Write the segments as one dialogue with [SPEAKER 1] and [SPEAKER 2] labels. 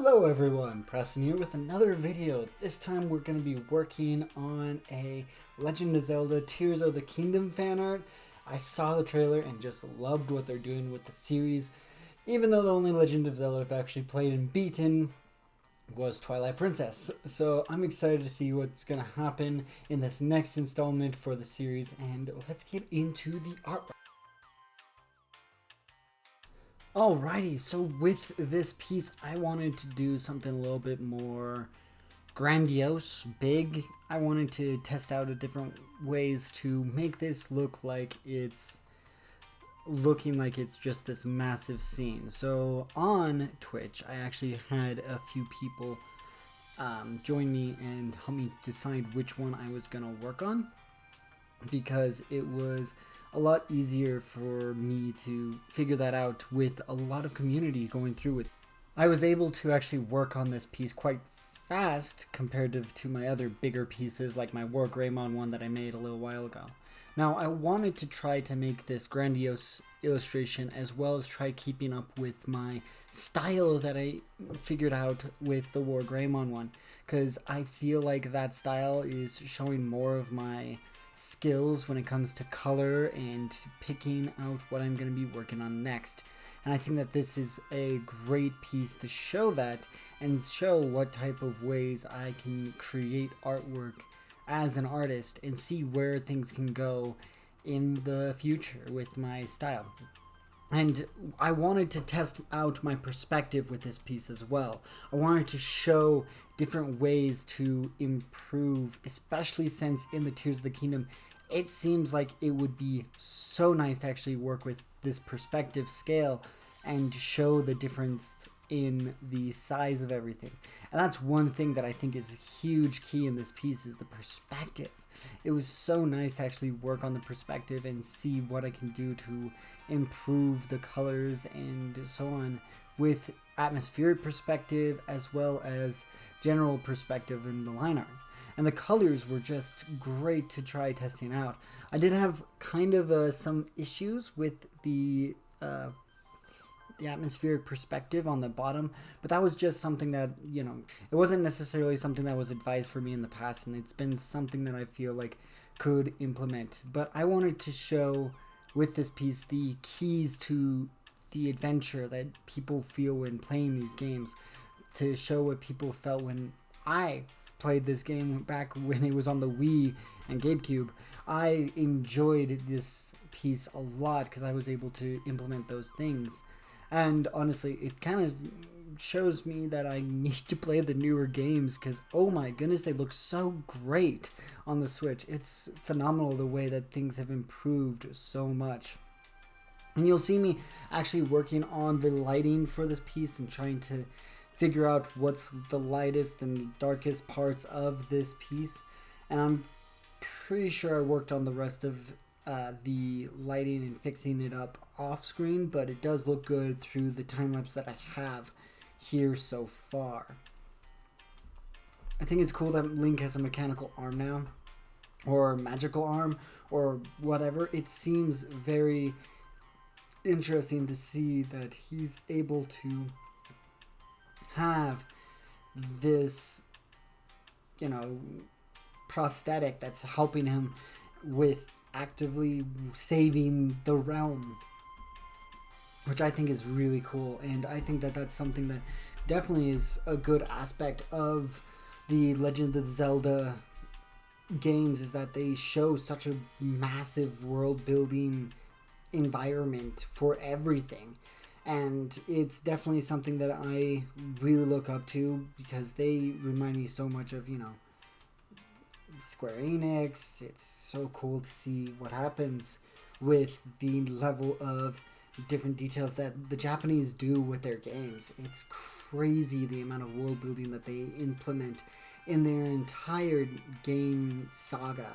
[SPEAKER 1] Hello everyone, Preston here with another video. This time we're going to be working on a Legend of Zelda Tears of the Kingdom fan art. I saw the trailer and just loved what they're doing with the series, even though the only Legend of Zelda I've actually played and beaten was Twilight Princess. So I'm excited to see what's going to happen in this next installment for the series, and let's get into the art. Alrighty, so with this piece, I wanted to do something a little bit more grandiose, big. I wanted to test out a different ways to make this look like it's looking like it's just this massive scene. So on Twitch, I actually had a few people join me and help me decide which one I was going to work on, because it was a lot easier for me to figure that out with a lot of community going through it. I was able to actually work on this piece quite fast comparative to my other bigger pieces, like my War Greymon one that I made a little while ago. Now, I wanted to try to make this grandiose illustration as well as try keeping up with my style that I figured out with the War Greymon one, because I feel like that style is showing more of my skills when it comes to color and picking out what I'm going to be working on next. And I think that this is a great piece to show that and show what type of ways I can create artwork as an artist and see where things can go in the future with my style. And I wanted to test out my perspective with this piece as well. I wanted to show different ways to improve, especially since in the Tears of the Kingdom, it seems like it would be so nice to actually work with this perspective scale and show the difference in the size of everything. And that's one thing that I think is a huge key in this piece, is the perspective. It was so nice to actually work on the perspective and see what I can do to improve the colors and so on with atmospheric perspective as well as general perspective in the line art. And the colors were just great to try testing out. I did have kind of some issues with the atmospheric perspective on the bottom, but that was just something that, it wasn't necessarily something that was advised for me in the past, and it's been something that I feel like could implement. But I wanted to show with this piece the keys to the adventure that people feel when playing these games, to show what people felt when I played this game back when it was on the Wii and GameCube. I enjoyed this piece a lot because I was able to implement those things. And honestly, it kind of shows me that I need to play the newer games, because oh my goodness, they look so great on the Switch. It's phenomenal the way that things have improved so much. And you'll see me actually working on the lighting for this piece and trying to figure out what's the lightest and darkest parts of this piece. And I'm pretty sure I worked on the rest of the lighting and fixing it up off screen, but it does look good through the time-lapse that I have here so far. I think it's cool that Link has a mechanical arm now, or magical arm, or whatever. It seems very interesting to see that he's able to have this, prosthetic that's helping him with actively saving the realm, which I think is really cool. And I think that that's something that definitely is a good aspect of the Legend of Zelda games, is that they show such a massive world building environment for everything. And it's definitely something that I really look up to, because they remind me so much of, Square Enix. It's so cool to see what happens with the level of different details that the Japanese do with their games. It's crazy the amount of world building that they implement in their entire game saga.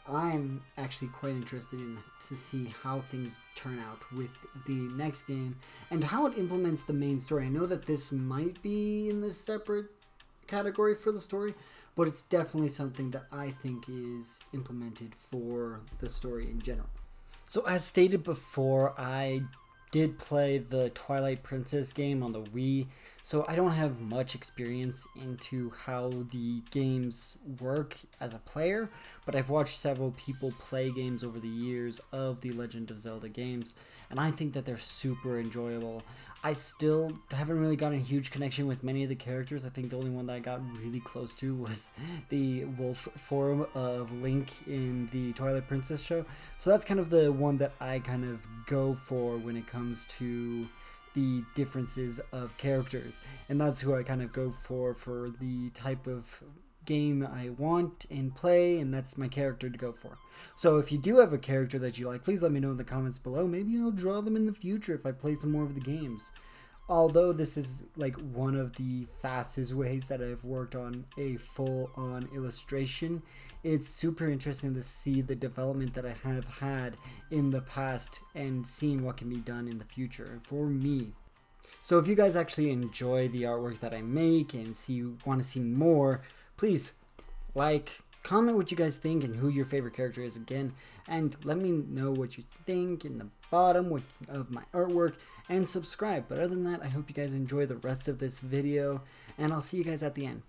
[SPEAKER 1] I'm actually quite interested to see how things turn out with the next game and how it implements the main story. I know that this might be in this separate category for the story, but it's definitely something that I think is implemented for the story in general. So as stated before, I did play the Twilight Princess game on the Wii, so I don't have much experience into how the games work as a player, but I've watched several people play games over the years of the Legend of Zelda games, and I think that they're super enjoyable. I still haven't really gotten a huge connection with many of the characters. I think the only one that I got really close to was the wolf form of Link in the Twilight Princess show. So that's kind of the one that I kind of go for when it comes to the differences of characters. And that's who I kind of go for the type of game I want and play, and that's my character to go for. So if you do have a character that you like, please let me know in the comments below. Maybe I'll draw them in the future if I play some more of the games. Although this is like one of the fastest ways that I've worked on a full-on illustration, it's super interesting to see the development that I have had in the past and seeing what can be done in the future for me. So if you guys actually enjoy the artwork that I make and want to see more, please like, comment what you guys think and who your favorite character is again, and let me know what you think in the bottom of my artwork, and subscribe. But other than that, I hope you guys enjoy the rest of this video, and I'll see you guys at the end.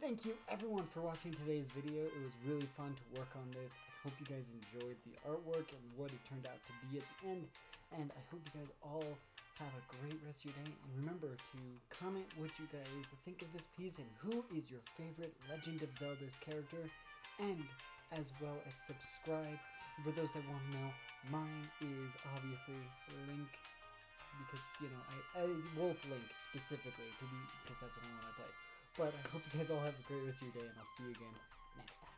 [SPEAKER 1] Thank you everyone for watching today's video. It was really fun to work on this. I hope you guys enjoyed the artwork and what it turned out to be at the end. And I hope you guys all have a great rest of your day. And remember to comment what you guys think of this piece and who is your favorite Legend of Zelda's character. And as well as subscribe. For those that want to know, mine is obviously Link. Because, you know, I Wolf Link specifically, because that's the only one I play. But I hope you guys all have a great rest of your day, and I'll see you again next time.